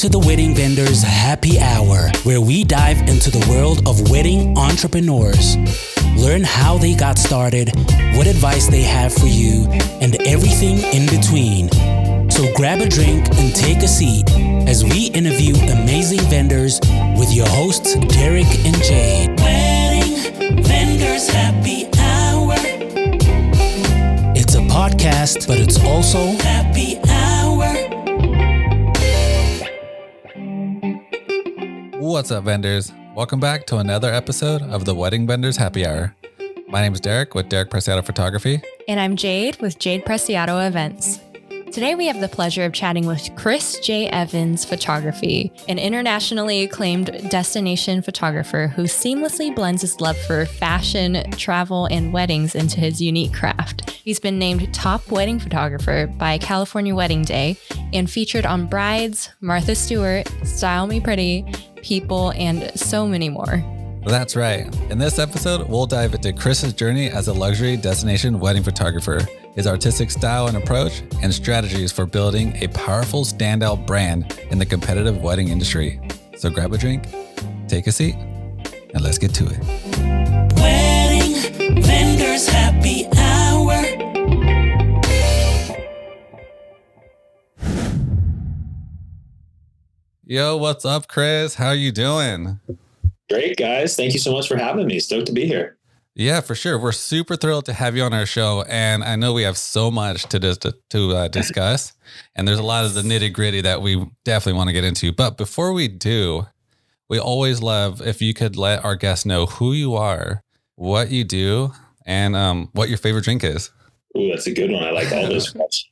to the Wedding Vendors Happy Hour, where we dive into the world of wedding entrepreneurs. Learn how they got started, what advice they have for you, and everything in between. So grab a drink and take a seat as we interview amazing vendors with your hosts, Derek and Jade. Wedding Vendors Happy Hour. It's a podcast, but it's also happy hour. What's up, vendors? Welcome back to another episode of the Wedding Vendors Happy Hour. My name is Derek with Derek Preciado Photography. And I'm Jade with Jade Preciado Events. Today we have the pleasure of chatting with Chris J. Evans Photography, an internationally acclaimed destination photographer who seamlessly blends his love for fashion, travel, and weddings into his unique craft. He's been named top wedding photographer by California Wedding Day and featured on Brides, Martha Stewart, Style Me Pretty, People, and so many more. That's right. In this episode, we'll dive into Chris's journey as a luxury destination wedding photographer, his artistic style and approach, and strategies for building a powerful standout brand in the competitive wedding industry. So grab a drink, take a seat, and let's get to it. Wedding Vendors Happy Hour. Yo, what's up, Chris? How you doing? Great, guys. Thank you so much for having me. Stoked to be here. Yeah, for sure. We're super thrilled to have you on our show. And I know we have so much to discuss. And there's a lot of the nitty gritty that we definitely want to get into. But before we do, we always love if you could let our guests know who you are, what you do, and what your favorite drink is. Ooh, that's a good one. I like all those questions.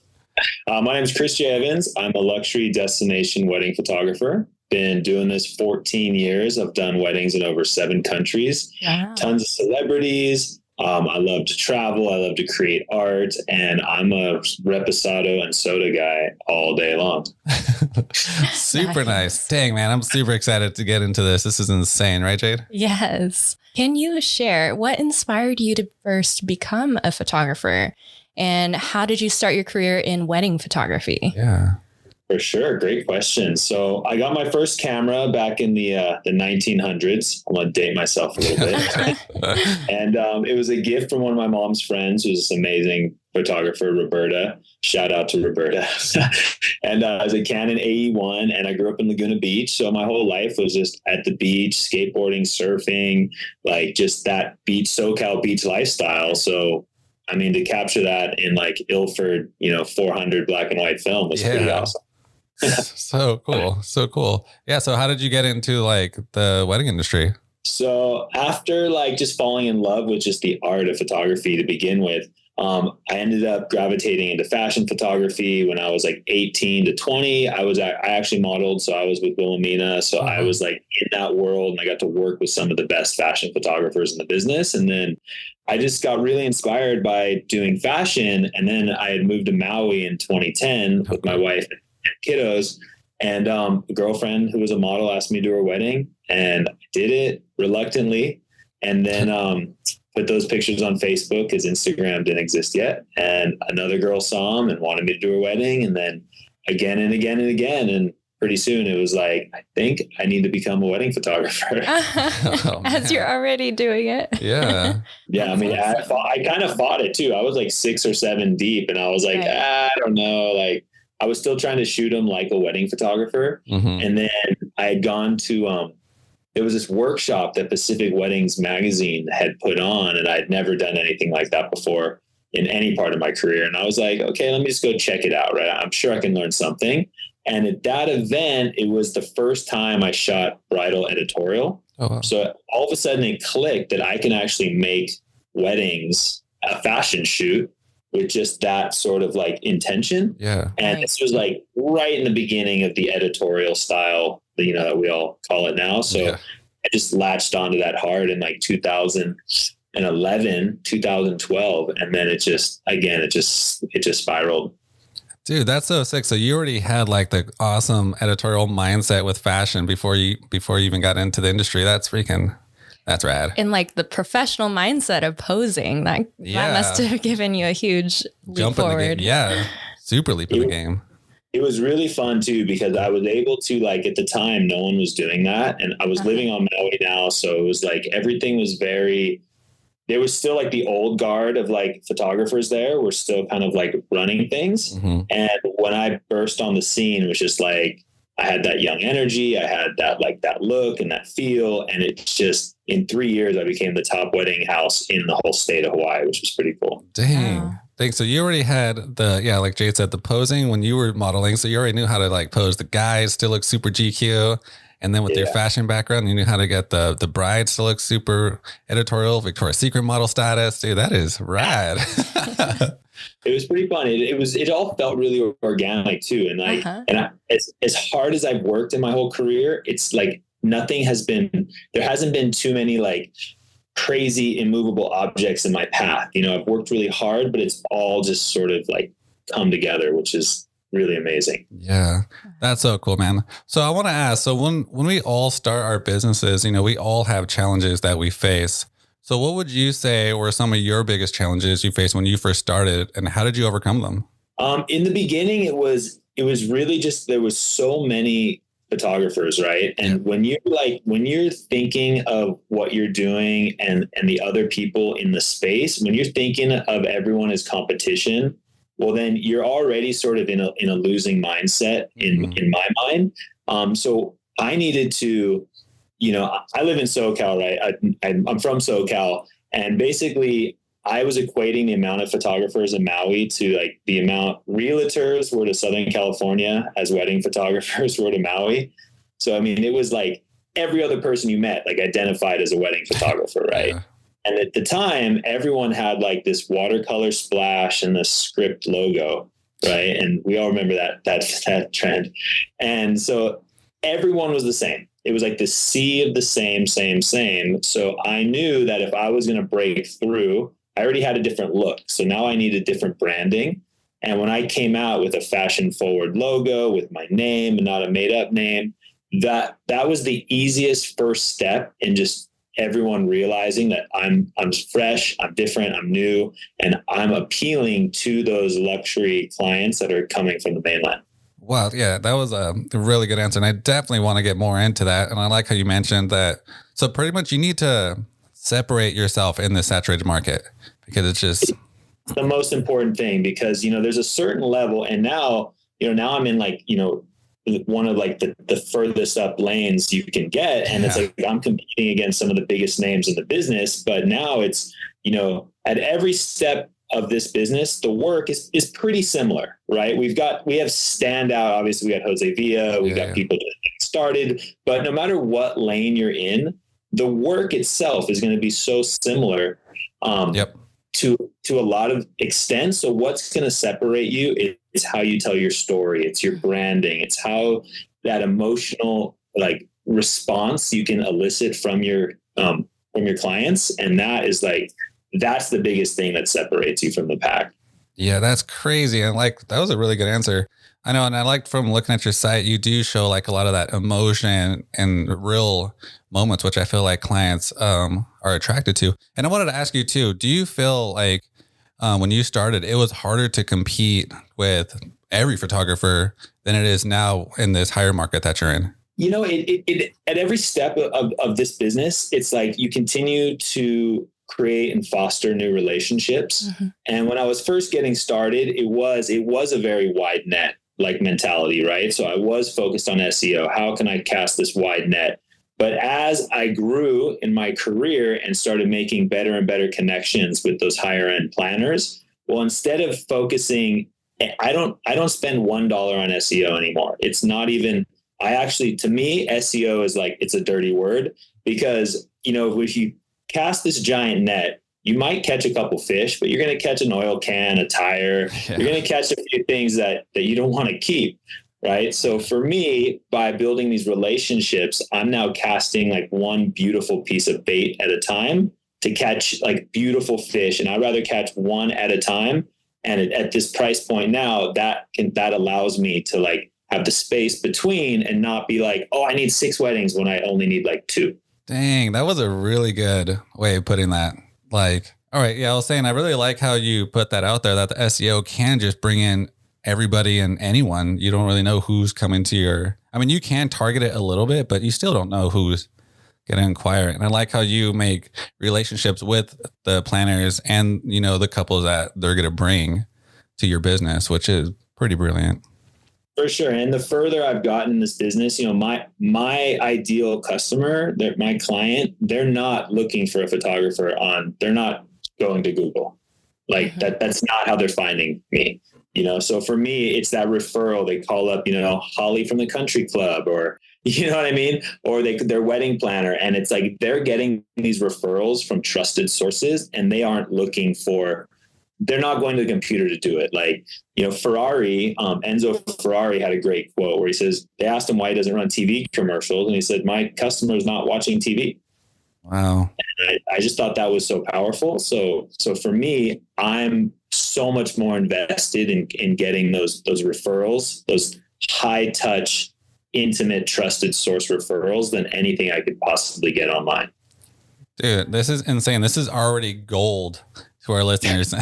My name is Chris J. Evans. I'm a luxury destination wedding photographer. Been doing this 14 years. I've done weddings in over 7 countries, Wow. Tons of celebrities. I love to travel. I love to create art, and I'm a reposado and soda guy all day long. Super nice. Dang, man. I'm super excited to get into this. This is insane, right, Jade? Yes. Can you share what inspired you to first become a photographer, and how did you start your career in wedding photography? Yeah. For sure. Great question. So I got my first camera back in the 1900s. I'm going to date myself a little bit. And it was a gift from one of my mom's friends, who's this amazing photographer, Roberta. Shout out to Roberta. And it was a Canon AE1, and I grew up in Laguna Beach. So my whole life was just at the beach, skateboarding, surfing, like just that beach, SoCal beach lifestyle. So I mean, to capture that in like Ilford, 400 black and white film was pretty awesome. So cool. So cool. Yeah. So how did you get into like the wedding industry? So after like just falling in love with just the art of photography to begin with, I ended up gravitating into fashion photography when I was like 18 to 20. I actually modeled. So I was with Wilhelmina. So I was like in that world, and I got to work with some of the best fashion photographers in the business. And then I just got really inspired by doing fashion. And then I had moved to Maui in 2010 with my wife and kiddos, and a girlfriend who was a model asked me to do her wedding, and I did it reluctantly. And then put those pictures on Facebook because Instagram didn't exist yet. And another girl saw them and wanted me to do her wedding. And then again and again and again. And pretty soon it was like, I think I need to become a wedding photographer. As you're already doing it. Yeah. Yeah. I mean, I kind of fought it too. I was like 6 or 7 deep, and I was like, I don't know. Like I was still trying to shoot them like a wedding photographer. Mm-hmm. And then I had gone to, there was this workshop that Pacific Weddings magazine had put on, and I'd never done anything like that before in any part of my career. And I was like, okay, let me just go check it out. Right. I'm sure I can learn something. And at that event, it was the first time I shot bridal editorial. Oh, wow. So all of a sudden it clicked that I can actually make weddings a fashion shoot with just that sort of like intention. Yeah. And this was like right in the beginning of the editorial style, that we all call it now. So I just latched onto that hard in like 2011, 2012. And then it just spiraled. Dude, that's so sick. So you already had like the awesome editorial mindset with fashion before you even got into the industry. That's rad. And like the professional mindset of posing, that must have given you a huge leap forward. Yeah. Super leap in the game. It was really fun too, because I was able to, like, at the time, no one was doing that. And I was living on Maui now. So it was like, everything was there was still like the old guard of like photographers there were still kind of like running things. Mm-hmm. And when I burst on the scene, it was just like, I had that young energy. I had that, like, that look and that feel. And it just, in 3 years, I became the top wedding house in the whole state of Hawaii, which was pretty cool. Dang. Wow. Thanks. So you already had like Jade said, the posing when you were modeling. So you already knew how to like pose the guys to look super GQ. And then with your fashion background, you knew how to get the brides to look super editorial, Victoria's Secret model status. Dude, that is rad. It was pretty fun. It all felt really organic too. And like, as hard as I've worked in my whole career, it's like there hasn't been too many like crazy immovable objects in my path. You know, I've worked really hard, but it's all just sort of like come together, which is really amazing. Yeah, that's so cool, man. So I want to ask, so when we all start our businesses, you know, we all have challenges that we face. So what would you say were some of your biggest challenges you faced when you first started, and how did you overcome them? In the beginning, it was really just, there was so many photographers, right? And when you're thinking of what you're doing and the other people in the space, when you're thinking of everyone as competition, well, then you're already sort of in a losing mindset in my mind. So I needed to, you know, I live in SoCal, right? I'm from SoCal, and basically I was equating the amount of photographers in Maui to like the amount realtors were to Southern California as wedding photographers were to Maui. So, I mean, it was like every other person you met, like, identified as a wedding photographer, right? Yeah. And at the time, everyone had like this watercolor splash and the script logo, right? And we all remember that trend. And so everyone was the same. It was like the sea of the same. So I knew that if I was going to break through, I already had a different look. So now I needed different branding. And when I came out with a fashion forward logo with my name and not a made up name, that was the easiest first step in just everyone realizing that I'm fresh, I'm different, I'm new, and I'm appealing to those luxury clients that are coming from the mainland. Wow. Yeah, that was a really good answer. And I definitely want to get more into that. And I like how you mentioned that. So pretty much you need to separate yourself in the saturated market, because it's just the most important thing, because, you know, there's a certain level, and now I'm in like, you know, one of like the furthest up lanes you can get. And it's like, I'm competing against some of the biggest names in the business, but now it's, you know, at every step of this business, the work is pretty similar, right? We have standout, obviously we got Jose Villa, we got people that started, but no matter what lane you're in, the work itself is going to be so similar to a lot of extent. So what's going to separate you is how you tell your story. It's your branding. It's how that emotional like response you can elicit from your clients. And that is like, that's the biggest thing that separates you from the pack. Yeah, that's crazy. And like, that was a really good answer. I know. And I liked from looking at your site, you do show like a lot of that emotion and real moments, which I feel like clients are attracted to. And I wanted to ask you too, do you feel like when you started, it was harder to compete with every photographer than it is now in this higher market that you're in? You know, it at every step of this business, it's like you continue to create and foster new relationships. Mm-hmm. And when I was first getting started, it was a very wide net like mentality, right? So I was focused on SEO. How can I cast this wide net? But as I grew in my career and started making better and better connections with those higher end planners, well, instead of focusing, I don't spend $1 on SEO anymore. It's not even, to me, SEO is like, it's a dirty word, because, you know, if you cast this giant net, you might catch a couple fish, but you're going to catch an oil can, a tire. Yeah. You're going to catch a few things that you don't want to keep. Right. So for me, by building these relationships, I'm now casting like one beautiful piece of bait at a time to catch like beautiful fish. And I'd rather catch one at a time. And at this price point now, that allows me to like have the space between and not be like, oh, I need 6 weddings when I only need like 2. Dang, that was a really good way of putting that. Like, all right. Yeah, I was saying, I really like how you put that out there, that the SEO can just bring in everybody and anyone. You don't really know who's coming to your, I mean, you can target it a little bit, but you still don't know who's going to inquire. And I like how you make relationships with the planners and, you know, the couples that they're going to bring to your business, which is pretty brilliant. For sure. And the further I've gotten in this business, you know, my ideal customer, my client, they're not looking for a photographer they're not going to Google. Like that's not how they're finding me, you know? So for me, it's that referral. They call up, you know, Holly from the country club, or, you know what I mean? Or their wedding planner. And it's like, they're getting these referrals from trusted sources, and they aren't looking for, they're not going to the computer to do it. Like, you know, Ferrari, Enzo Ferrari had a great quote where he says, they asked him why he doesn't run TV commercials. And he said, my customer is not watching TV. Wow. And I just thought that was so powerful. So for me, I'm so much more invested in getting those referrals, those high touch, intimate, trusted source referrals than anything I could possibly get online. Dude, this is insane. This is already gold to our listeners.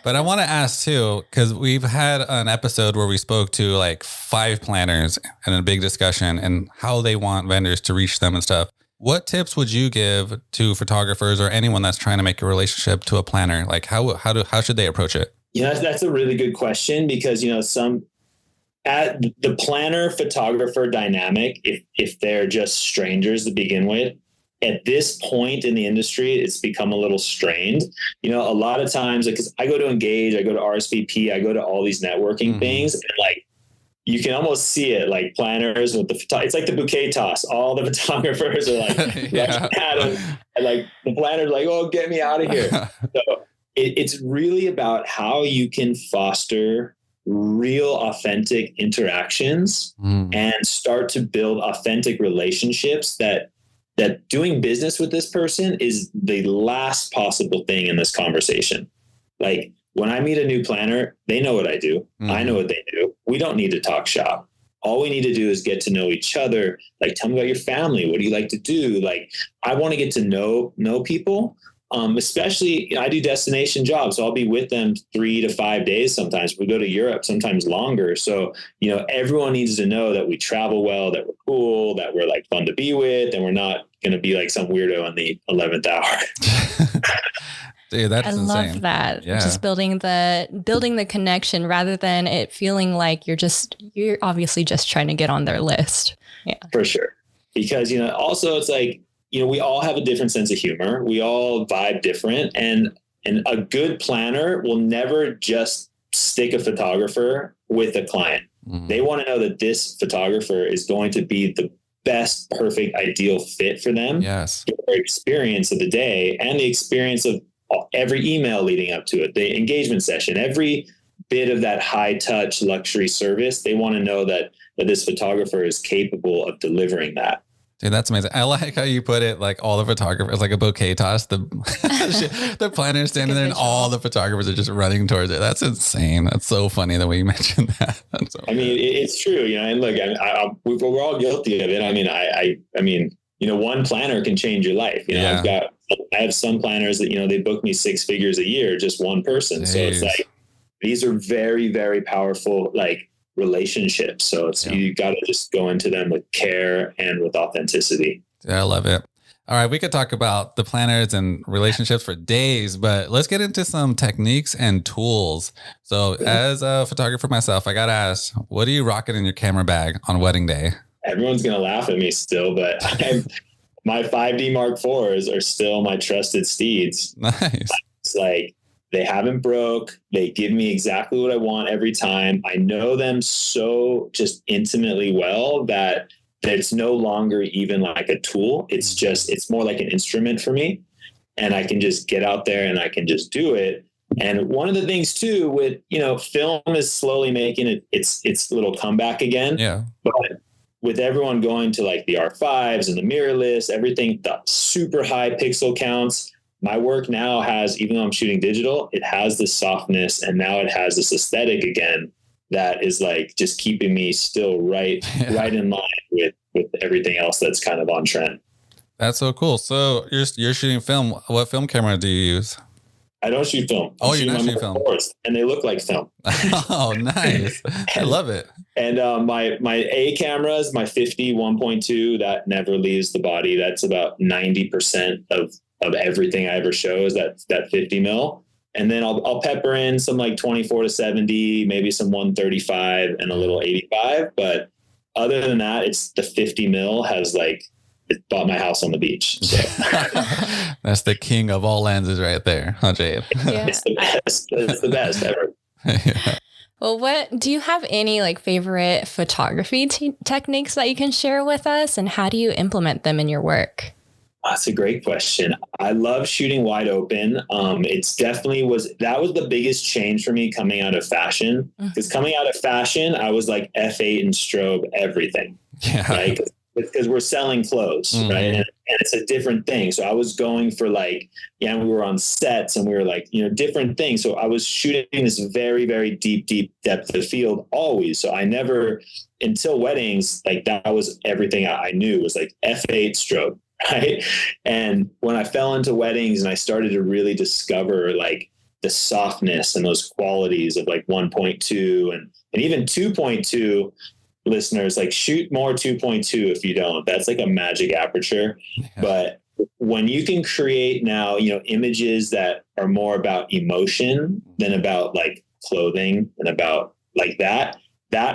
But I want to ask too, because we've had an episode where we spoke to like 5 planners and a big discussion and how they want vendors to reach them and stuff. What tips would you give to photographers or anyone that's trying to make a relationship to a planner? Like how should they approach it? You know, that's a really good question, because, you know, at the planner photographer dynamic, if they're just strangers to begin with, at this point in the industry, it's become a little strained. You know, a lot of times, because I go to Engage, I go to RSVP, I go to all these networking things, and like, you can almost see it, like planners with it's like the bouquet toss. All the photographers are like, and like the planner's like, oh, get me out of here. So it's really about how you can foster real, authentic interactions and start to build authentic relationships that doing business with this person is the last possible thing in this conversation. Like, when I meet a new planner, they know what I do. I know what they do. We don't need to talk shop. All we need to do is get to know each other. Like, tell me about your family. What do you like to do? Like, I want to get to know people. Especially, you know, I do destination jobs, so I'll be with them 3 to 5 days. Sometimes we go to Europe, sometimes longer. So, you know, everyone needs to know that we travel well, that we're cool, that we're like fun to be with, and we're not going to be like some weirdo in the 11th hour. Dude, that's insane. Love that. Yeah. Just building the connection rather than it feeling like you're obviously just trying to get on their list. Yeah, for sure. Because, you know, also it's like, you know, we all have a different sense of humor. We all vibe different, and a good planner will never just stick a photographer with a client. They want to know that this photographer is going to be the best, perfect, ideal fit for them. Yes. Their experience of the day and the experience of every email leading up to it, the engagement session, every bit of that high touch luxury service. They want to know that this photographer is capable of delivering that. Dude, that's amazing. I like how you put it, like all the photographers, like a bouquet toss, the planner standing there and all the photographers are just running towards it. That's insane. That's so funny the way you mentioned that. So I mean, it's true, you know, and look, we're all guilty of it. I mean, I mean, you know, one planner can change your life. You know, I have some planners that, you know, they book me 6 figures a year, just one person. Jeez. So it's like, these are very, very powerful, like, relationships. So it's, you got to just go into them with care and with authenticity. I love it. All right. We could talk about the planners and relationships for days, but let's get into some techniques and tools. So as a photographer myself, I got to ask, what are you rocking in your camera bag on wedding day? Everyone's going to laugh at me still, but my 5D Mark IVs are still my trusted steeds. Nice. It's like, they haven't broke. They give me exactly what I want every time. I know them so just intimately well that it's no longer even like a tool. It's more like an instrument for me. And I can just get out there and I can just do it. And one of the things too with, you know, film is slowly making its little comeback again. Yeah. But with everyone going to like the R5s and the mirrorless, everything, the super high pixel counts, my work now has, even though I'm shooting digital, it has this softness, and now it has this aesthetic again that is like just keeping me still right in line with everything else that's kind of on trend. That's so cool. So you're shooting film. What film camera do you use? I don't shoot film. Oh, you're not shooting film. Boards, and they look like film. Oh, nice. I love it. And my A cameras, my 50 1.2, that never leaves the body. That's about 90% of everything I ever show is that 50 mil. And then I'll pepper in some like 24 to 70, maybe some 135 and a little 85. But other than that, it's the 50 mil has like, it bought my house on the beach. So. That's the king of all lenses right there, huh, Jade? Yeah. It's the best. It's the best ever. Yeah. Well, do you have any like favorite photography techniques that you can share with us, and how do you implement them in your work? That's a great question. I love shooting wide open. It's definitely was the biggest change for me coming out of fashion, because coming out of fashion, I was like F8 and strobe everything. Yeah. Right. Because we're selling clothes, right? And it's a different thing. So I was going for like, we were on sets and we were like, different things. So I was shooting this very, very deep depth of field always. So I never, until weddings, like that was everything I knew was like F8 strobe, right? And when I fell into weddings and I started to really discover like the softness and those qualities of like 1.2 and even 2.2, listeners, like shoot more 2.2 if you don't. That's like a magic aperture. Yeah. But when you can create now, images that are more about emotion than about like clothing and about like that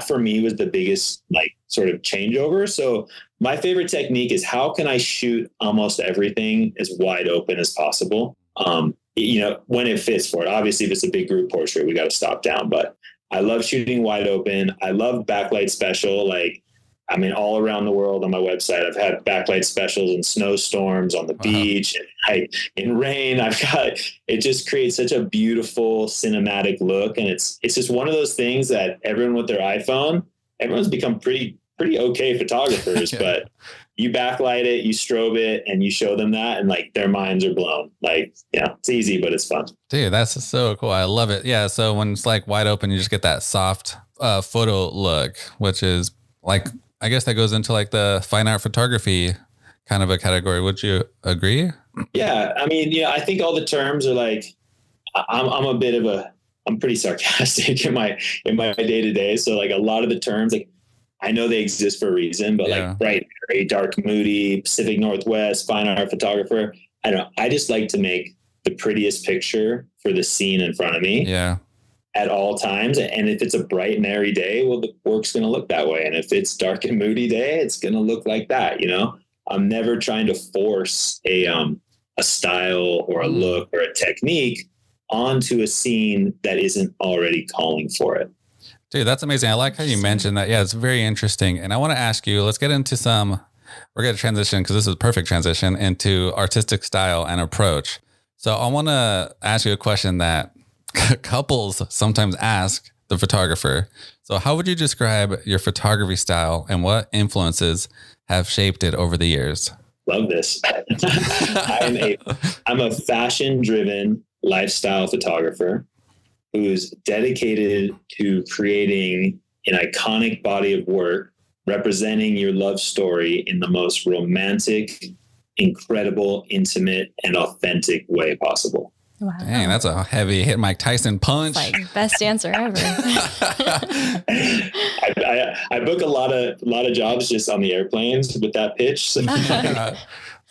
for me was the biggest like sort of changeover. So my favorite technique is how can I shoot almost everything as wide open as possible? When it fits for it. Obviously, if it's a big group portrait, we got to stop down, but I love shooting wide open. I love backlight special. All around the world on my website, I've had backlight specials in snowstorms on the beach and in rain. It just creates such a beautiful cinematic look. And it's just one of those things that everyone with their iPhone, everyone's become pretty okay photographers, but you backlight it, you strobe it, and you show them that, and like their minds are blown. It's easy, but it's fun. Dude, that's so cool. I love it. Yeah. So when it's like wide open, you just get that soft photo look, which is like, I guess that goes into like the fine art photography kind of a category. Would you agree? Yeah. I think all the terms are like, I'm pretty sarcastic in my day to day. So like a lot of the terms, like I know they exist for a reason, but like bright, very dark, moody, Pacific Northwest, fine art photographer. I don't know. I just like to make the prettiest picture for the scene in front of me. Yeah. At all times. And if it's a bright and airy day, well, the work's going to look that way. And if it's dark and moody day, it's going to look like that. I'm never trying to force a style or a look or a technique onto a scene that isn't already calling for it. Dude, that's amazing. I like how you mentioned that. Yeah, it's very interesting. And I want to ask you, let's get into we're going to transition, because this is a perfect transition, into artistic style and approach. So I want to ask you a question that couples sometimes ask the photographer. So how would you describe your photography style and what influences have shaped it over the years? Love this. I'm a fashion-driven lifestyle photographer who's dedicated to creating an iconic body of work representing your love story in the most romantic, incredible, intimate, and authentic way possible. Wow. Dang, that's a heavy hit Mike Tyson punch. It's like best answer ever. I book a lot of jobs just on the airplanes with that pitch. So.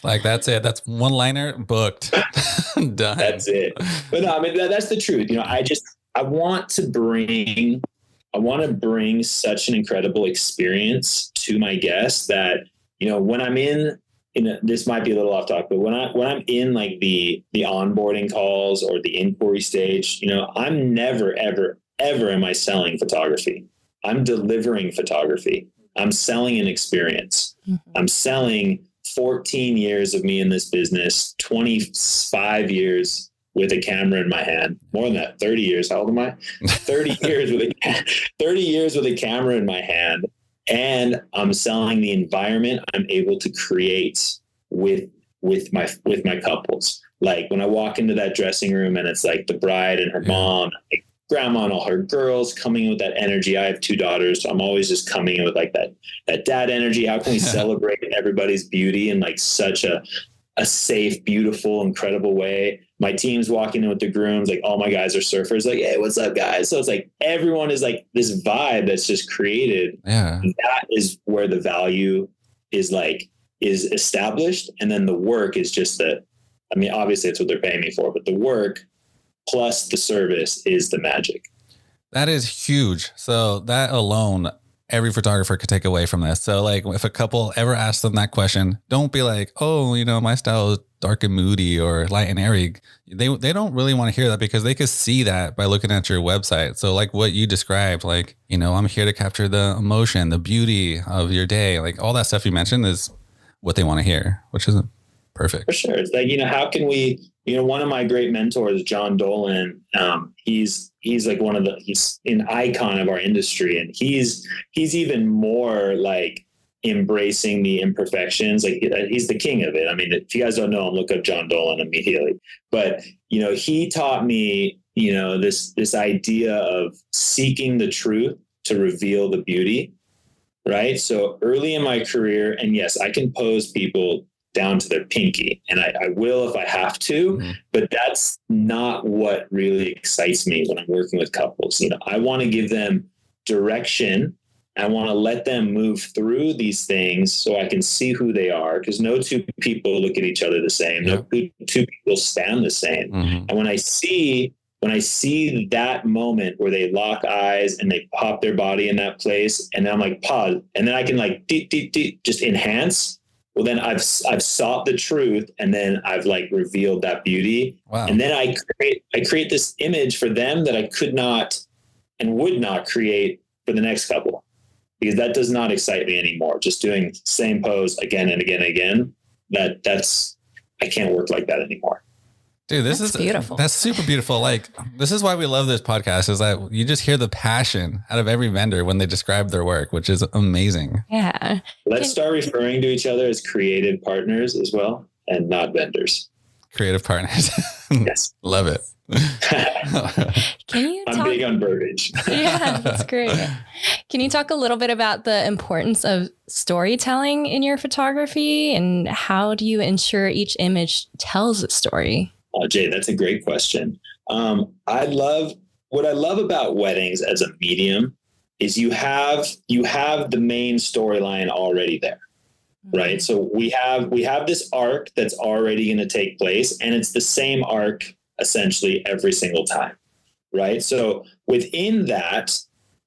Like that's it. That's one liner booked. Done. That's it. But no, that's the truth. I want to bring such an incredible experience to my guests that, when I'm in this might be a little off topic, but when I'm in like the onboarding calls or the inquiry stage, I'm never, ever, ever am I selling photography. I'm delivering photography. I'm selling an experience. Mm-hmm. I'm selling 14 years of me in this business, 25 years with a camera in my hand, more than that, 30 years. How old am I? 30 years with a camera in my hand. And I'm selling the environment I'm able to create with my couples. Like when I walk into that dressing room and it's like the bride and her mom, like grandma and all her girls coming in with that energy. I have 2 daughters, so I'm always just coming in with like that dad energy. How can we celebrate everybody's beauty in like such a safe, beautiful, incredible way? my team's walking in with the grooms, like all my guys are surfers, like, hey, what's up, guys? So it's like everyone is like this vibe that's just created. Yeah. That is where the value is established. And then the work is just obviously it's what they're paying me for, but the work plus the service is the magic. That is huge. So that alone, every photographer could take away from this. So like if a couple ever asks them that question, don't be like, oh, my style is dark and moody or light and airy. They don't really want to hear that because they could see that by looking at your website. So like what you described, like, I'm here to capture the emotion, the beauty of your day. Like all that stuff you mentioned is what they want to hear, which is perfect. For sure. It's like, how can we, one of my great mentors, John Dolan, he's like he's an icon of our industry. And he's even more like embracing the imperfections. Like he's the king of it. I mean, if you guys don't know him, look up John Dolan immediately. But, he taught me, this idea of seeking the truth to reveal the beauty. Right. So early in my career, and yes, I can pose people down to their pinky, and I will if I have to, but that's not what really excites me when I'm working with couples. I want to give them direction. I want to let them move through these things so I can see who they are, because no two people look at each other the same. No two people stand the same. And when I see that moment where they lock eyes and they pop their body in that place, and then I'm like, pause, and then I can like just enhance. Well, then I've sought the truth, and then I've like revealed that beauty. Wow. And then I create this image for them that I could not and would not create for the next couple, because that does not excite me anymore. Just doing same pose again and again and again. That's I can't work like that anymore. Dude, that's beautiful. That's super beautiful. Like, this is why we love this podcast, is that you just hear the passion out of every vendor when they describe their work, which is amazing. Yeah. Let's start referring to each other as creative partners as well, and not vendors. Creative partners. Yes. Love it. I'm big on verbiage. Yeah, that's great. Can you talk a little bit about the importance of storytelling in your photography, and how do you ensure each image tells a story? Jade, that's a great question. What I love about weddings as a medium is you have the main storyline already there, right? So we have this arc that's already going to take place, and it's the same arc essentially every single time, right? So within that,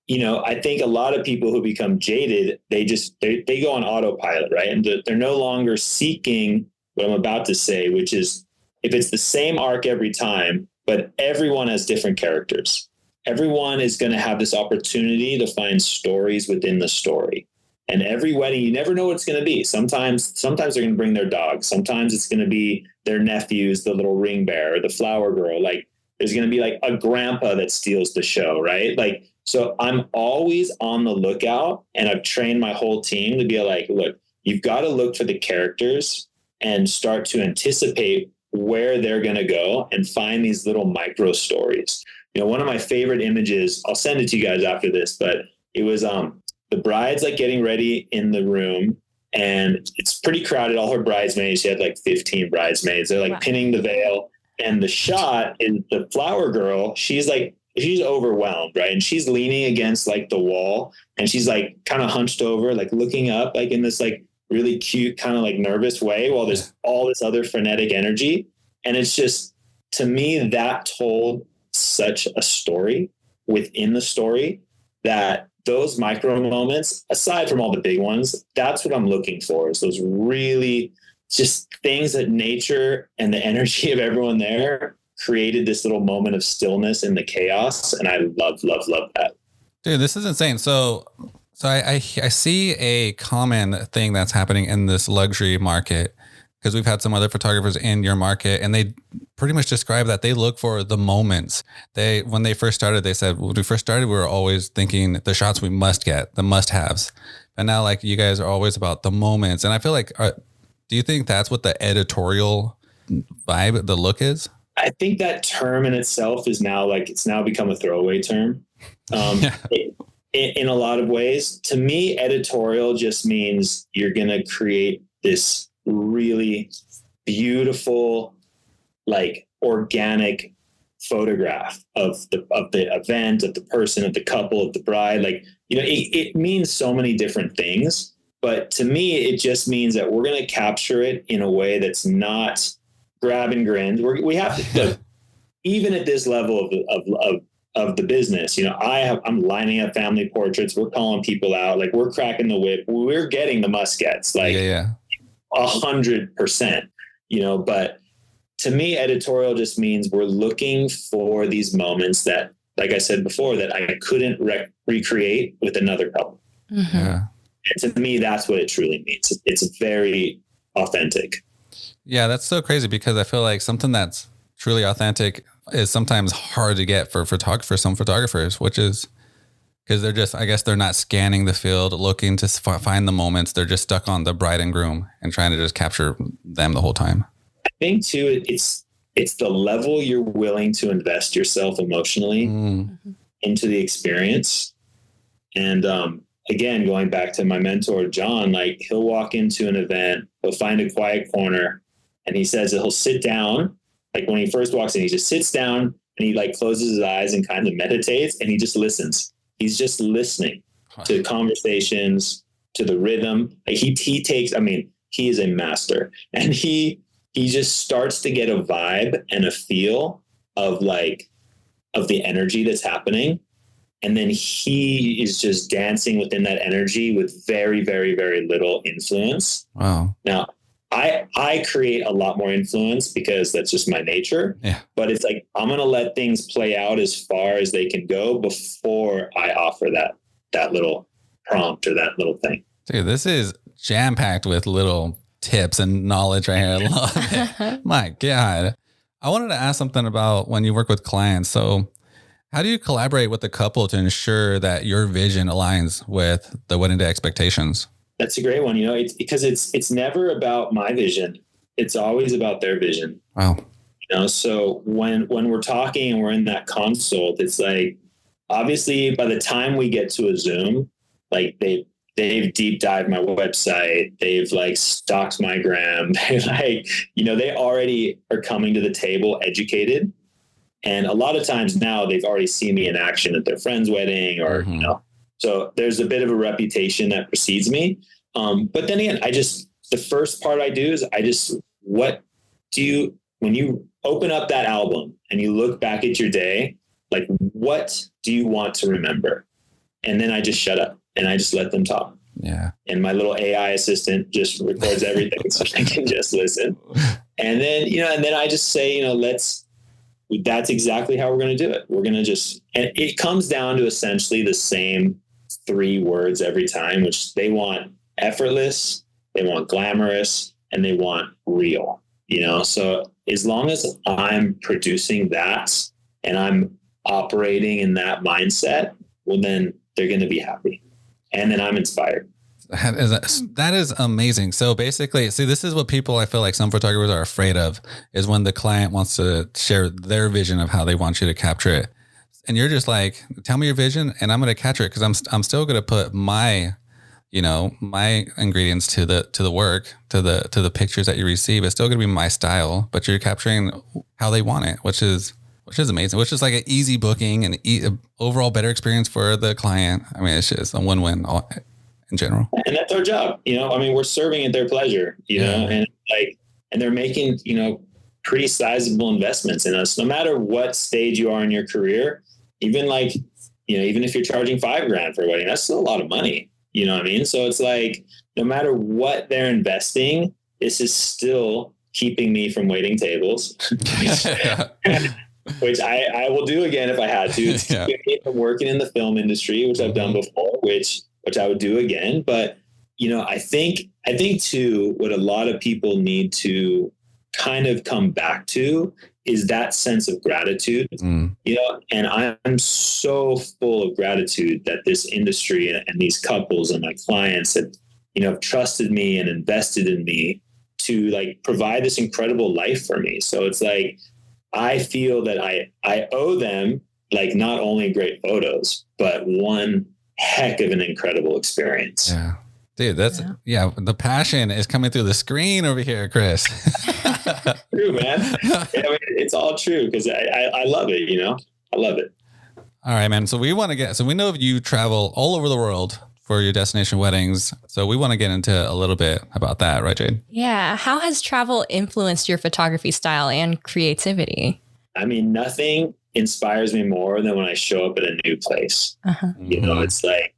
I think a lot of people who become jaded, they go on autopilot, right? And they're no longer seeking what I'm about to say, which is, if it's the same arc every time, but everyone has different characters, everyone is going to have this opportunity to find stories within the story. And every wedding, you never know what it's going to be. Sometimes they're going to bring their dog. Sometimes it's going to be their nephews, the little ring bearer, the flower girl. Like, there's going to be like a grandpa that steals the show, right? Like, so I'm always on the lookout, and I've trained my whole team to be like, look, you've got to look for the characters and start to anticipate where they're going to go and find these little micro stories. One of my favorite images, I'll send it to you guys after this, but it was the bride's like getting ready in the room, and it's pretty crowded. All her bridesmaids, she had like 15 bridesmaids. They're like pinning the veil, and the shot is the flower girl. She's overwhelmed, right? And she's leaning against like the wall, and she's like kind of hunched over, like looking up, like in this like really cute kind of like nervous way, while there's all this other frenetic energy. And it's just, to me, that told such a story within the story, that those micro moments, aside from all the big ones, that's what I'm looking for, is those really just things that nature and the energy of everyone there created, this little moment of stillness in the chaos. And I love that. Dude, this is insane. So I see a common thing that's happening in this luxury market, because we've had some other photographers in your market, and they pretty much describe that they look for the moments. When they first started, they said, when we first started, we were always thinking the shots we must get, the must-haves. And now, like, you guys are always about the moments. And I feel like, do you think that's what the editorial vibe, the look is? I think that term in itself is now it's now become a throwaway term. In a lot of ways. To me, editorial just means you're going to create this really beautiful, like organic photograph of the event, of the person, of the couple, of the bride. Like, it means so many different things, but to me, it just means that we're going to capture it in a way that's not grab and grin. We have to look, even at this level of the business, I'm lining up family portraits. We're calling people out. Like, we're cracking the whip. We're getting the muskets, like 100%, but to me, editorial just means we're looking for these moments that, like I said before, that I couldn't recreate with another couple. Mm-hmm. Yeah. And to me, that's what it truly means. It's very authentic. Yeah, that's so crazy, because I feel like something that's truly authentic is sometimes hard to get for some photographers, which is because I guess they're not scanning the field, looking to find the moments. They're just stuck on the bride and groom and trying to just capture them the whole time. I think too, it's the level you're willing to invest yourself emotionally into the experience. And again, going back to my mentor, John, like, he'll walk into an event, he'll find a quiet corner, and he says that he'll sit down. Like, when he first walks in, he just sits down and he like closes his eyes and kind of meditates, and he just listens. He's just listening to the conversations, to the rhythm. Like, he takes, he is a master, and he just starts to get a vibe and a feel of the energy that's happening. And then he is just dancing within that energy with very, very, very little influence. Wow. Now, I create a lot more influence because that's just my nature. Yeah. But it's like, I'm going to let things play out as far as they can go before I offer that little prompt or that little thing. Dude, this is jam-packed with little tips and knowledge right here. I love it. My God. I wanted to ask something about when you work with clients. So how do you collaborate with the couple to ensure that your vision aligns with the wedding day expectations? That's a great one. It's because it's never about my vision. It's always about their vision. Wow. So when we're talking and we're in that consult, it's like, obviously by the time we get to a Zoom, like they've deep dived my website. They've like stalked my gram. They already are coming to the table educated. And a lot of times now they've already seen me in action at their friend's wedding or, so there's a bit of a reputation that precedes me. But then again, the first part I do is when you open up that album and you look back at your day, like, what do you want to remember? And then I just shut up and I just let them talk. Yeah. And my little AI assistant just records everything so I can just listen. And then, and then I just say, that's exactly how we're going to do it. We're going to and it comes down to essentially the same 3 words every time, which they want effortless, they want glamorous, and they want real, So as long as I'm producing that and I'm operating in that mindset, well, then they're going to be happy. And then I'm inspired. That is amazing. So basically, see, this is what people, I feel like some photographers are afraid of, is when the client wants to share their vision of how they want you to capture it. And you're just like, tell me your vision and I'm going to capture it. Cause I'm still going to put my ingredients to the work, to the pictures that you receive. It's still going to be my style, but you're capturing how they want it, which is amazing, which is like an easy booking and overall better experience for the client. It's just a win-win in general. And that's our job. We're serving at their pleasure, and they're making, pretty sizable investments in us, no matter what stage you are in your career. Even even if you're charging $5,000 for a wedding, that's still a lot of money. So it's like, no matter what they're investing, this is still keeping me from waiting tables, which I will do again if I had to. It's keeping me from working in the film industry, which I've done before, which I would do again. But, I think too, what a lot of people need to kind of come back to is that sense of gratitude, and I'm so full of gratitude that this industry and these couples and my clients have trusted me and invested in me to like provide this incredible life for me. So it's like, I feel that I owe them like not only great photos, but one heck of an incredible experience. Yeah. Dude, the passion is coming through the screen over here, Chris. True, man. Yeah, I mean, it's all true because I love it, you know? I love it. All right, man. So we know you travel all over the world for your destination weddings. So we want to get into a little bit about that, right, Jade? Yeah. How has travel influenced your photography style and creativity? I mean, nothing inspires me more than when I show up at a new place. Uh-huh. You know, it's like,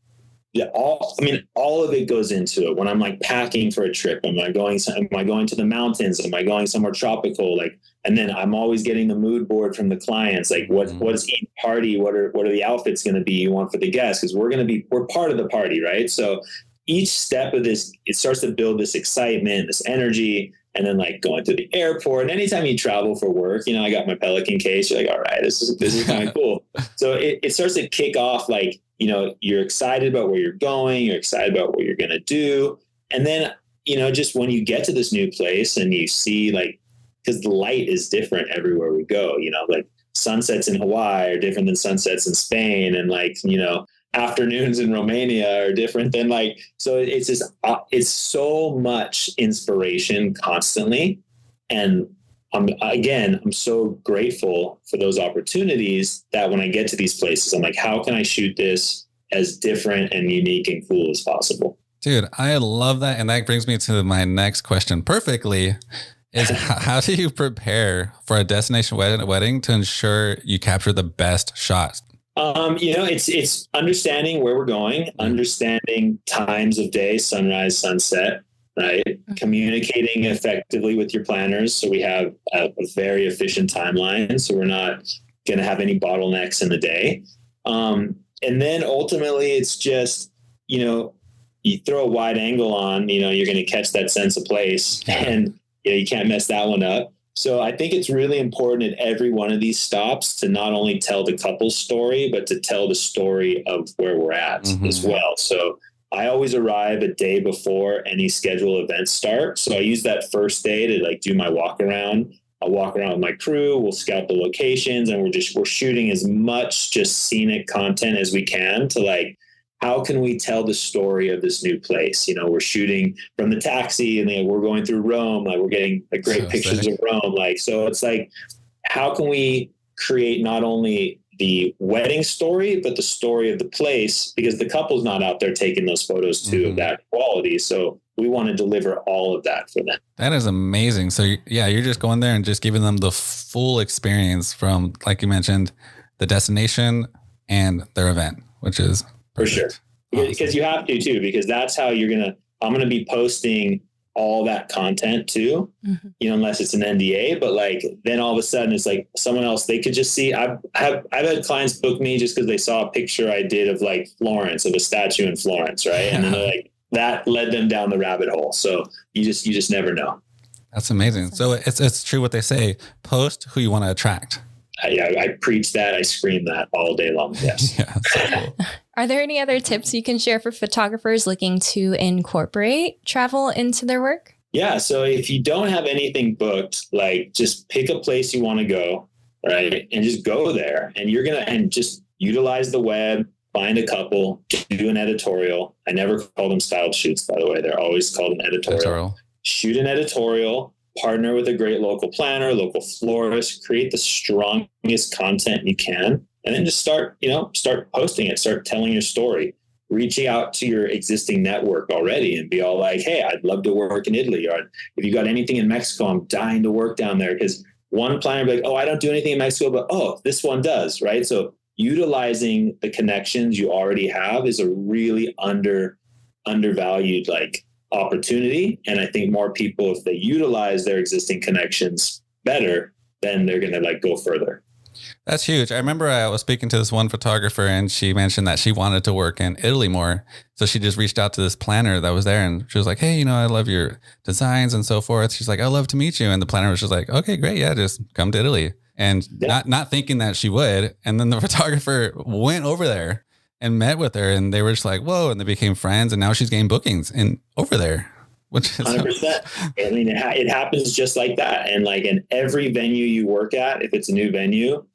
yeah, all of it goes into it. When I'm like packing for a trip, am I going to the mountains? Am I going somewhere tropical? Like, and then I'm always getting the mood board from the clients. Like, what is each party? What are the outfits going to be you want for the guests? Because we're part of the party, right? So each step of this, it starts to build this excitement, this energy. And then like going to the airport, and anytime you travel for work, you know, I got my Pelican case. You're like, all right, this is kind of cool. So it starts to kick off like, you know, you're excited about where you're going, you're excited about what you're going to do. And then, you know, just when you get to this new place and you see like, because the light is different everywhere we go, you know, like sunsets in Hawaii are different than sunsets in Spain. And like, you know, afternoons in Romania are different than like, so it's just, it's so much inspiration constantly. And I'm so grateful for those opportunities that when I get to these places, I'm like, how can I shoot this as different and unique and cool as possible? Dude, I love that. And that brings me to my next question perfectly is how do you prepare for a destination wedding to ensure you capture the best shots? You know, it's understanding where we're going, understanding times of day, sunrise, sunset, right? Mm-hmm. Communicating effectively with your planners. So we have a very efficient timeline. So we're not going to have any bottlenecks in the day. And then ultimately it's just, you know, you throw a wide angle on, you know, you're going to catch that sense of place and you know, you can't mess that one up. So I think it's really important at every one of these stops to not only tell the couple's story, but to tell the story of where we're at as well. So I always arrive a day before any scheduled events start. So I use that first day to like do my walk around. I'll walk around with my crew. We'll scout the locations and we're shooting as much just scenic content as we can to like, how can we tell the story of this new place? You know, we're shooting from the taxi and we're going through Rome. Like we're getting like great pictures of Rome. Like, so it's like, how can we create not only the wedding story, but the story of the place, because the couple's not out there taking those photos too of that quality. So we want to deliver all of that for them. That is amazing. So yeah, you're just going there and just giving them the full experience from, like you mentioned, the destination and their event, which is for sure. Because you have to too, because that's how I'm going to be posting all that content too, you know, unless it's an NDA, but like, then all of a sudden it's like someone else, they could just see, I've had clients book me just because they saw a picture I did of like Florence, of a statue in Florence. Right. And then they're like, that led them down the rabbit hole. So you just never know. That's amazing. So it's true what they say, post who you want to attract. I preach that. I scream that all day long. Yes. Yeah, so cool. Are there any other tips you can share for photographers looking to incorporate travel into their work? Yeah. So if you don't have anything booked, like just pick a place you want to go, right? And just go there and just utilize the web, find a couple, do an editorial. I never call them styled shoots, by the way. They're always called an editorial. Shoot an editorial. Partner with a great local planner, local florist, create the strongest content you can, and then just start posting it, start telling your story, reaching out to your existing network already and be all like, hey, I'd love to work in Italy. Or if you got anything in Mexico, I'm dying to work down there. Because one planner will be like, oh, I don't do anything in Mexico, but oh, this one does, right? So utilizing the connections you already have is a really undervalued like opportunity. And I think more people, if they utilize their existing connections better, then they're going to like go further. That's huge. I remember I was speaking to this one photographer and she mentioned that she wanted to work in Italy more. So she just reached out to this planner that was there and she was like, hey, you know, I love your designs and so forth. She's like, I'd love to meet you. And the planner was just like, okay, great. Yeah, just come to Italy. And not thinking that she would. And then the photographer went over there and met with her and they were just like, whoa. And they became friends and now she's getting bookings over there, which is 100%. I mean, it happens just like that. And like in every venue you work at, if it's a new venue,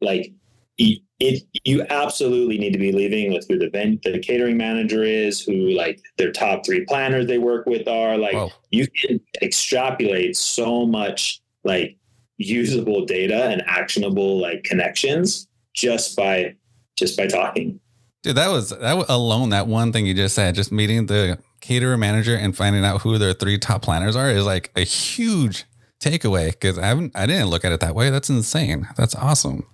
like you absolutely need to be leaving with who the catering manager is, who like their top 3 planners they work with are like, you can extrapolate so much like usable data and actionable like connections just by talking. Dude, that alone, that one thing you just said, just meeting the caterer manager and finding out who their 3 top planners are is like a huge takeaway, because I didn't look at it that way. That's insane. That's awesome.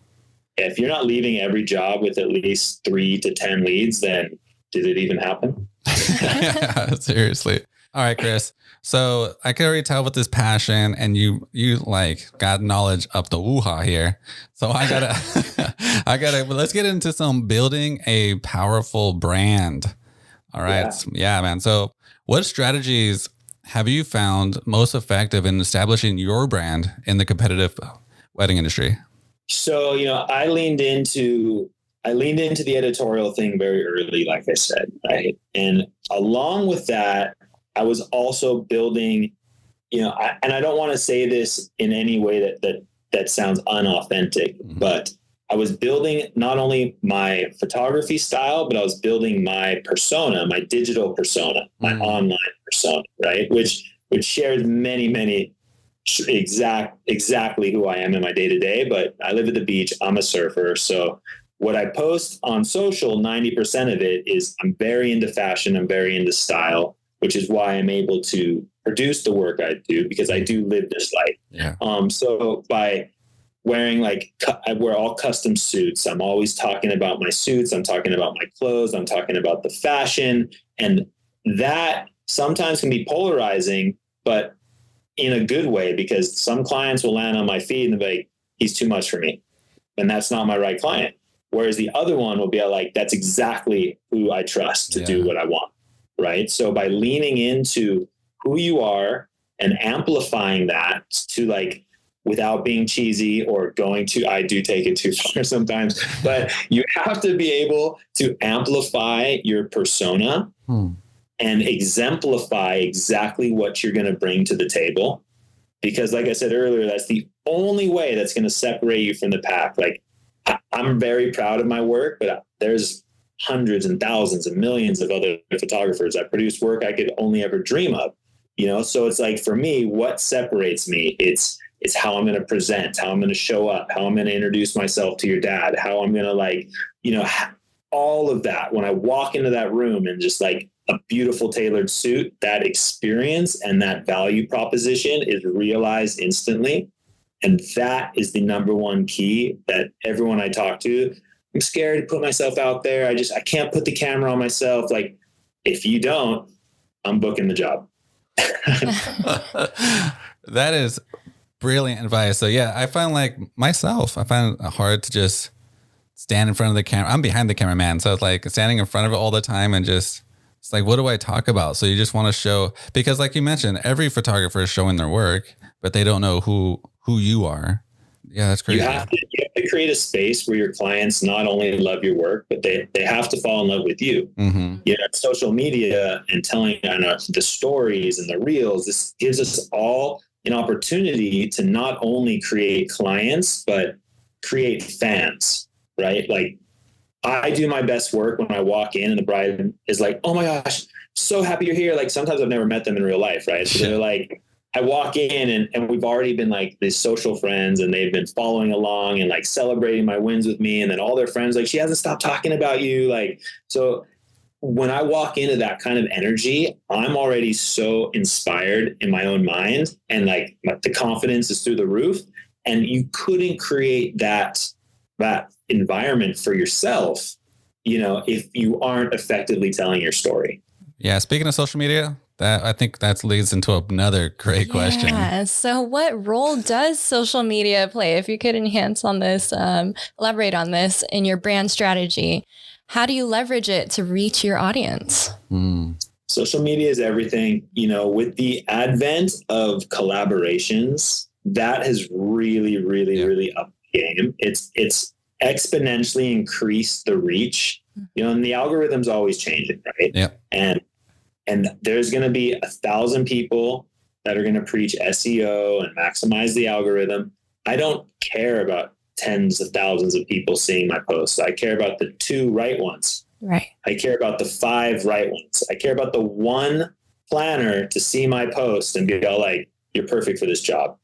If you're not leaving every job with at least 3 to 10 leads, then did it even happen? Yeah, seriously. All right, Chris. So I can already tell with this passion, and you like got knowledge up the woo-ha here. So I gotta, let's get into some building a powerful brand. All right. Yeah, man. So what strategies have you found most effective in establishing your brand in the competitive wedding industry? So, I leaned into the editorial thing very early, like I said, right? And along with that, I was also building, and I don't want to say this in any way that sounds unauthentic, but I was building not only my photography style, but I was building my persona, my digital persona, my online persona, right? Which shares many exactly who I am in my day to day, but I live at the beach. I'm a surfer. So what I post on social, 90% of it is I'm very into fashion. I'm very into style, which is why I'm able to produce the work I do, because I do live this life. Yeah. So by wearing I wear all custom suits. I'm always talking about my suits. I'm talking about my clothes. I'm talking about the fashion, and that sometimes can be polarizing, but in a good way, because some clients will land on my feed and be like, he's too much for me. And that's not my right client. Whereas the other one will be like, that's exactly who I trust to do what I want. Right. So by leaning into who you are and amplifying that to like, without being cheesy or I do take it too far sometimes, but you have to be able to amplify your persona and exemplify exactly what you're going to bring to the table. Because like I said earlier, that's the only way that's going to separate you from the pack. Like, I'm very proud of my work, but there's hundreds and thousands and millions of other photographers that produce work I could only ever dream of, So it's like, for me, what separates me? It's how I'm going to present, how I'm going to show up, how I'm going to introduce myself to your dad, how I'm going to all of that. When I walk into that room and just like a beautiful tailored suit, that experience and that value proposition is realized instantly. And that is the number one key that everyone I talk to, I'm scared to put myself out there. I can't put the camera on myself. Like, if you don't, I'm booking the job. That is brilliant advice. So yeah, I find it hard to just stand in front of the camera. I'm behind the cameraman. So it's like standing in front of it all the time and just, it's like, what do I talk about? So you just want to show, because like you mentioned, every photographer is showing their work, but they don't know who you are. Yeah, that's crazy. You have to create a space where your clients not only love your work, but they have to fall in love with you. Social media and telling the stories and the reels, this gives us all an opportunity to not only create clients, but create fans, right? Like, I do my best work when I walk in and the bride is like, oh my gosh, so happy you're here. Like, sometimes I've never met them in real life, right? So they're like, I walk in and we've already been like these social friends, and they've been following along and like celebrating my wins with me. And then all their friends, like, she hasn't stopped talking about you. Like, so when I walk into that kind of energy, I'm already so inspired in my own mind, and like the confidence is through the roof. And you couldn't create that environment for yourself, if you aren't effectively telling your story. Yeah. Speaking of social media, I think that leads into another great question. Yeah. So what role does social media play? If you could enhance on this, elaborate on this in your brand strategy, how do you leverage it to reach your audience? Social media is everything. With the advent of collaborations, that has really upped the game. It's exponentially increased the reach, and the algorithm's always changing, right? Yeah. And there's going to be 1,000 people that are going to preach SEO and maximize the algorithm. I don't care about tens of thousands of people seeing my posts. I care about the 2 right ones. Right. I care about the 5 right ones. I care about the 1 planner to see my post and be all like, you're perfect for this job.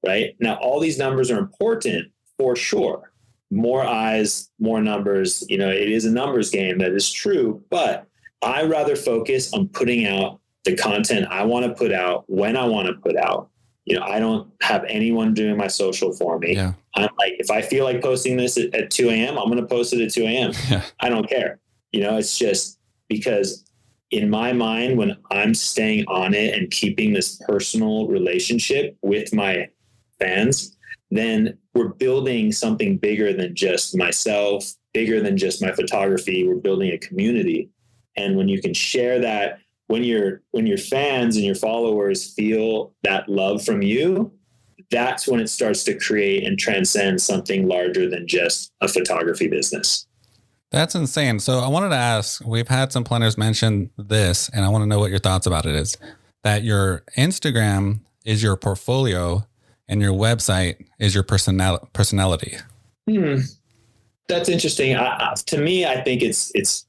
right? Now, all these numbers are important for sure. More eyes, more numbers, it is a numbers game. That is true. But I rather focus on putting out the content I want to put out when I want to put out. I don't have anyone doing my social for me. Yeah. I'm like, if I feel like posting this at 2 a.m., I'm going to post it at 2 a.m. Yeah. I don't care. It's just because in my mind, when I'm staying on it and keeping this personal relationship with my fans, then we're building something bigger than just myself, bigger than just my photography. We're building a community. And when you can share that, when your fans and your followers feel that love from you, that's when it starts to create and transcend something larger than just a photography business. That's insane. So I wanted to ask, we've had some planners mention this, and I want to know what your thoughts about it is, that your Instagram is your portfolio and your website is your personality. That's interesting. To me, I think it's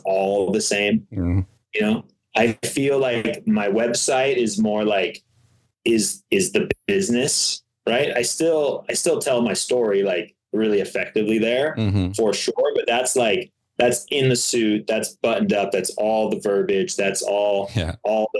all the same. Mm-hmm. I feel like my website is more like, is the business, right? I still tell my story like really effectively there, mm-hmm. for sure. But that's in the suit, that's buttoned up, that's all the verbiage, that's all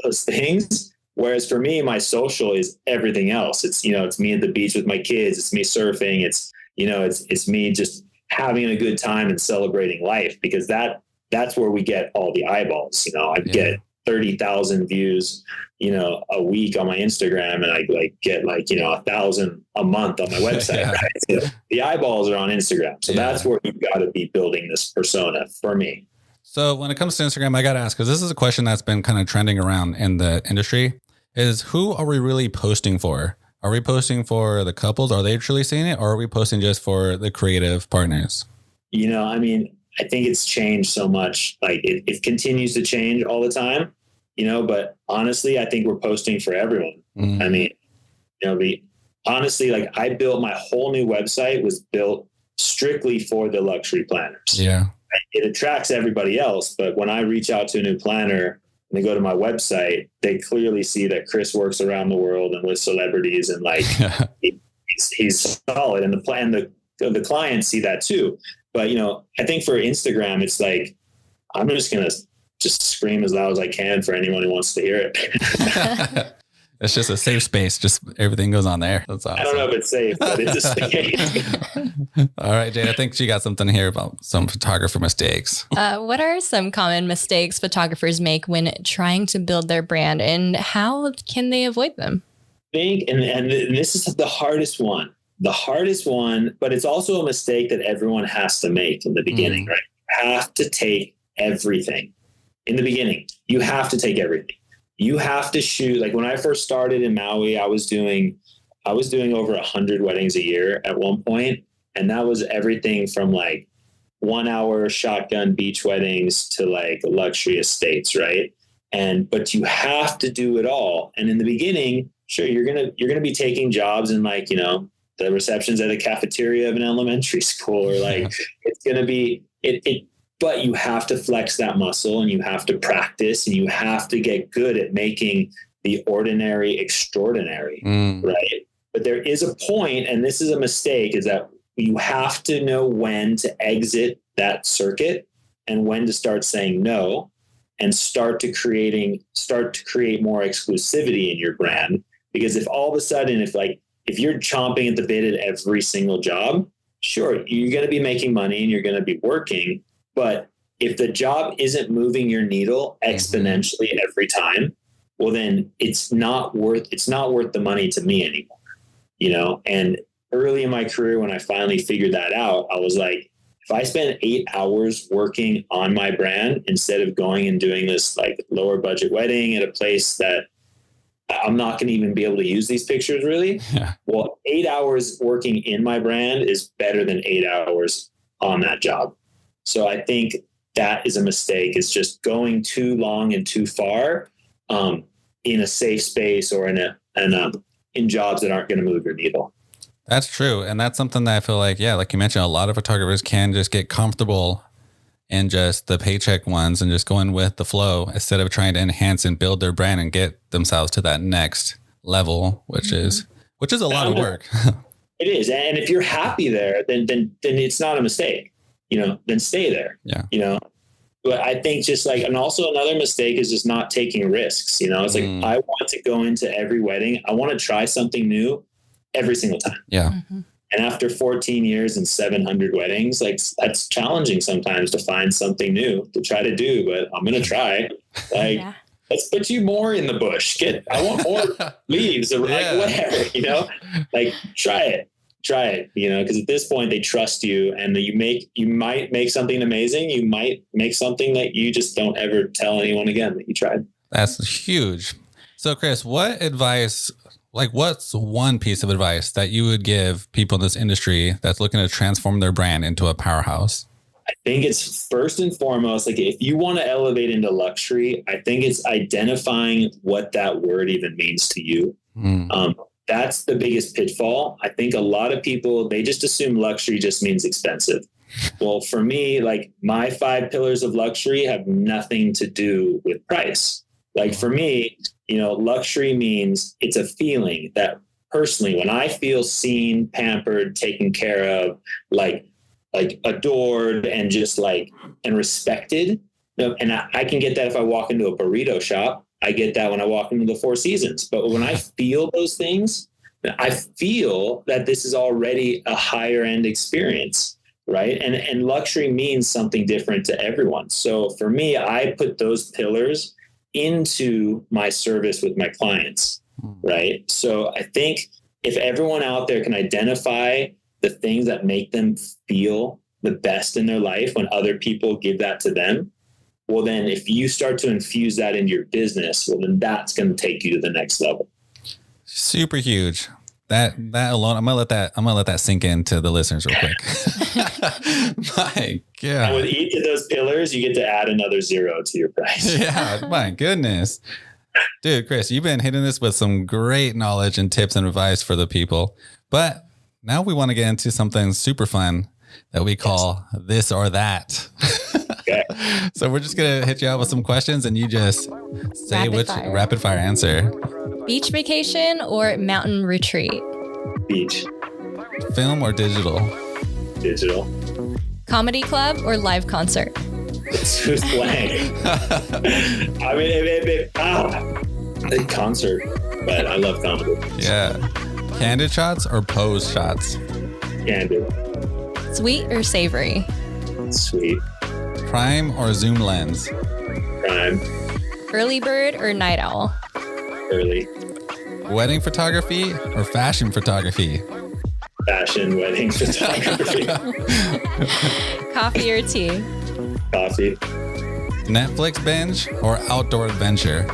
those things. Whereas for me, my social is everything else. It's, it's me at the beach with my kids. It's me surfing. It's, it's me just having a good time and celebrating life, because that's where we get all the eyeballs. I get 30,000 views, a week on my Instagram, and I get 1,000 a month on my website. Yeah. Right? So the eyeballs are on Instagram. So that's where you've got to be building this persona for me. So when it comes to Instagram, I got to ask, because this is a question that's been kind of trending around in the industry, is who are we really posting for? Are we posting for the couples? Are they truly seeing it? Or are we posting just for the creative partners? I think it's changed so much. Like it continues to change all the time, but honestly, I think we're posting for everyone. Mm-hmm. Honestly, like I built my whole new website was built strictly for the luxury planners. Yeah. It attracts everybody else. But when I reach out to a new planner and they go to my website, they clearly see that Chris works around the world and with celebrities, and like he's solid. And the clients see that too. But, I think for Instagram, it's like, I'm just going to just scream as loud as I can for anyone who wants to hear it. It's just a safe space. Just everything goes on there. That's awesome. I don't know if it's safe, but it's a safe. All right, Jade, I think she got something here about some photographer mistakes. What are some common mistakes photographers make when trying to build their brand, and how can they avoid them? I think, and this is the hardest one. But it's also a mistake that everyone has to make in the beginning, right? You have to take everything in the beginning. You have to take everything. You have to shoot. Like when I first started in Maui, I was doing over 100 weddings a year at one point. And that was everything from like 1 hour shotgun beach weddings to like luxury estates. Right. But you have to do it all. And in the beginning, sure, you're going to be taking jobs in like, the receptions at a cafeteria of an elementary school, or like it's going to be but you have to flex that muscle, and you have to practice, and you have to get good at making the ordinary extraordinary. Right. But there is a point, and this is a mistake, is that you have to know when to exit that circuit and when to start saying no, and start to create more exclusivity in your brand. Because if all of a sudden, if you're chomping at the bit at every single job, sure, you're going to be making money and you're going to be working. But if the job isn't moving your needle exponentially every time, well, then it's not worth the money to me anymore. And early in my career, when I finally figured that out, I was like, if I spend 8 hours working on my brand instead of going and doing this like lower budget wedding at a place that I'm not going to even be able to use these pictures really. Yeah. Well, 8 hours working in my brand is better than 8 hours on that job. So I think that is a mistake. It's just going too long and too far in a safe space or in jobs that aren't going to move your needle. That's true. And that's something that I feel like, like you mentioned, a lot of photographers can just get comfortable in just the paycheck ones and just going with the flow instead of trying to enhance and build their brand and get themselves to that next level, which is a lot of work. It is. And if you're happy there, then it's not a mistake, then stay there. Yeah. But I think just like, and also another mistake is just not taking risks. It's like, I want to go into every wedding. I want to try something new every single time. Yeah. Mm-hmm. And after 14 years and 700 weddings, like that's challenging sometimes to find something new to try to do, but I'm going to try. Like, let's put you more in the bush. I want more leaves or like whatever, like try it, because at this point they trust you, and you might make something amazing. You might make something that you just don't ever tell anyone again that you tried. That's huge. So Chris, what's one piece of advice that you would give people in this industry that's looking to transform their brand into a powerhouse? I think it's first and foremost, like if you want to elevate into luxury, I think it's identifying what that word even means to you. That's the biggest pitfall. I think a lot of people, they just assume luxury just means expensive. Well, for me, like my 5 pillars of luxury have nothing to do with price. Like for me, luxury means it's a feeling that personally, when I feel seen, pampered, taken care of, like adored and just and respected. And I can get that if I walk into a burrito shop. I get that when I walk into the Four Seasons. But when I feel those things, I feel that this is already a higher end experience, right? And luxury means something different to everyone. So for me, I put those pillars into my service with my clients, right? So I think if everyone out there can identify the things that make them feel the best in their life when other people give that to them, well, then if you start to infuse that into your business, well, then that's going to take you to the next level. Super huge. That alone, I'm gonna let that sink into the listeners real quick. My God. And with each of those pillars, you get to add another 0 to your price. Yeah, my goodness. Dude, Chris, you've been hitting this with some great knowledge and tips and advice for the people. But now we want to get into something super fun that we call this or that. Okay. So we're just going to hit you out with some questions and you just say rapid fire answer. Beach vacation or mountain retreat? Beach. Film or digital? Digital. Comedy club or live concert? It's who's playing. I mean, a concert, but I love comedy. Yeah. Candid shots or pose shots? Candid. Sweet or savory? Sweet. Prime or zoom lens? Prime. Early bird or night owl? Early. Wedding photography or fashion photography? Fashion, wedding photography. Coffee or tea? Coffee. Netflix binge or outdoor adventure?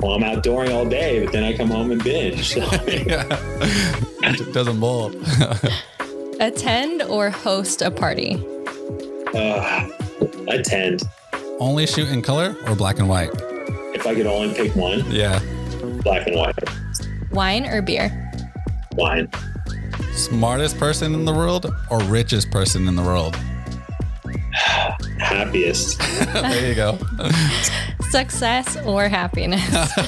Well, I'm outdooring all day, but then I come home and binge. So. Yeah. It doesn't mold. Attend or host a party? Attend. Only shoot in color or black and white? If I could only pick one, Yeah. black and white. Wine or beer? Wine. Smartest person in the world or richest person in the world? Happiest. There you go. Success or happiness?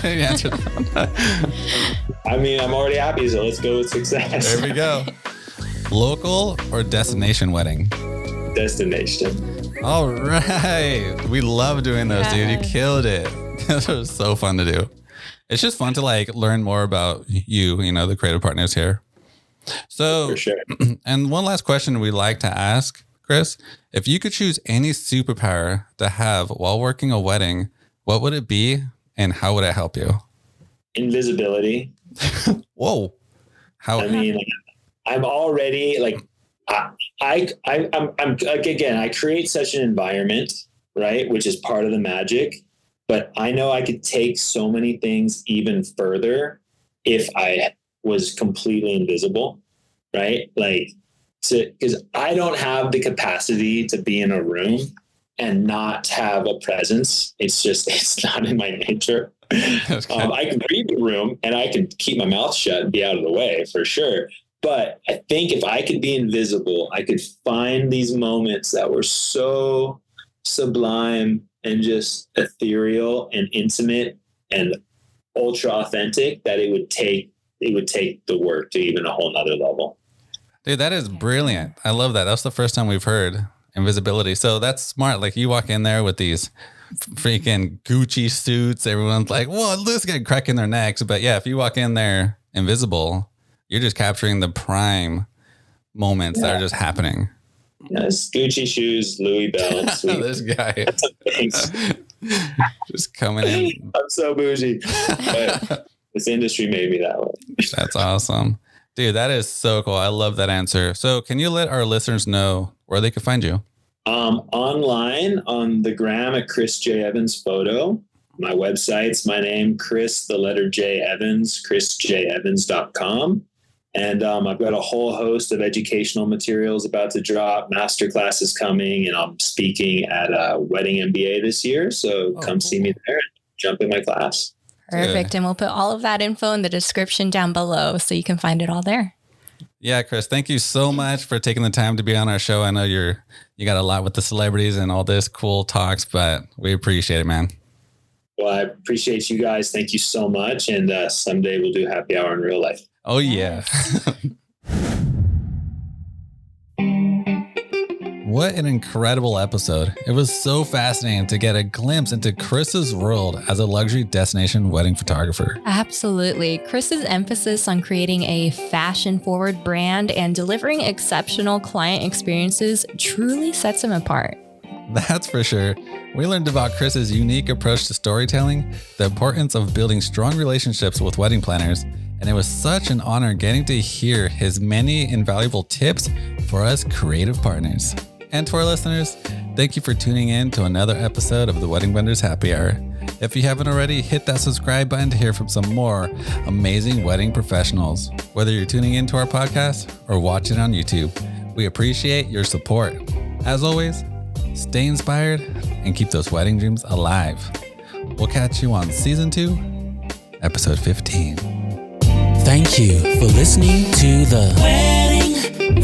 You answered that. I mean, I'm already happy, so let's go with success. There we go. Local or destination wedding? Destination. All right. We love doing those, dude. You killed it. Those are so fun to do. It's just fun to learn more about you, the creative partners here. So, For sure. And one last question we like to ask, Chris, if you could choose any superpower to have while working a wedding, what would it be and how would it help you? Invisibility. Whoa. How? I mean, I'm already I'm again, I create such an environment, right? Which is part of the magic, but I know I could take so many things even further if I was completely invisible, right? Because I don't have the capacity to be in a room and not have a presence. It's not in my nature. Okay. I can read the room and I can keep my mouth shut and be out of the way for sure. But I think if I could be invisible, I could find these moments that were so sublime and just ethereal and intimate and ultra authentic that it would take the work to even a whole nother level. Dude, that is brilliant. I love that. That's the first time we've heard invisibility. So that's smart. Like you walk in there with these freaking Gucci suits. Everyone's like, whoa, let's get cracking their necks. But yeah, if you walk in there invisible, you're just capturing the prime moments that are just happening. Yes, Gucci shoes, Louis belts. This guy just coming in. I'm so bougie. But this industry made me that way. That's awesome. Dude, that is so cool. I love that answer. So can you let our listeners know where they can find you? Online on the gram at Chris J. Evans Photo. My website's my name, Chris, the letter J Evans, chrisjevans.com. And I've got a whole host of educational materials about to drop, master classes coming, and I'm speaking at a wedding MBA this year. So come see me there and jump in my class. Perfect. Good. And we'll put all of that info in the description down below so you can find it all there. Yeah, Chris, thank you so much for taking the time to be on our show. I know you got a lot with the celebrities and all this cool talks, but we appreciate it, man. Well, I appreciate you guys. Thank you so much. And someday we'll do happy hour in real life. Oh, yeah. What an incredible episode. It was so fascinating to get a glimpse into Chris's world as a luxury destination wedding photographer. Absolutely. Chris's emphasis on creating a fashion-forward brand and delivering exceptional client experiences truly sets him apart. That's for sure. We learned about Chris's unique approach to storytelling, the importance of building strong relationships with wedding planners, and it was such an honor getting to hear his many invaluable tips for us creative partners. And to our listeners, thank you for tuning in to another episode of the Wedding Vendors Happy Hour. If you haven't already, hit that subscribe button to hear from some more amazing wedding professionals. Whether you're tuning into our podcast or watching on YouTube, we appreciate your support. As always, stay inspired and keep those wedding dreams alive. We'll catch you on season 2, episode 15. Thank you for listening to the Wedding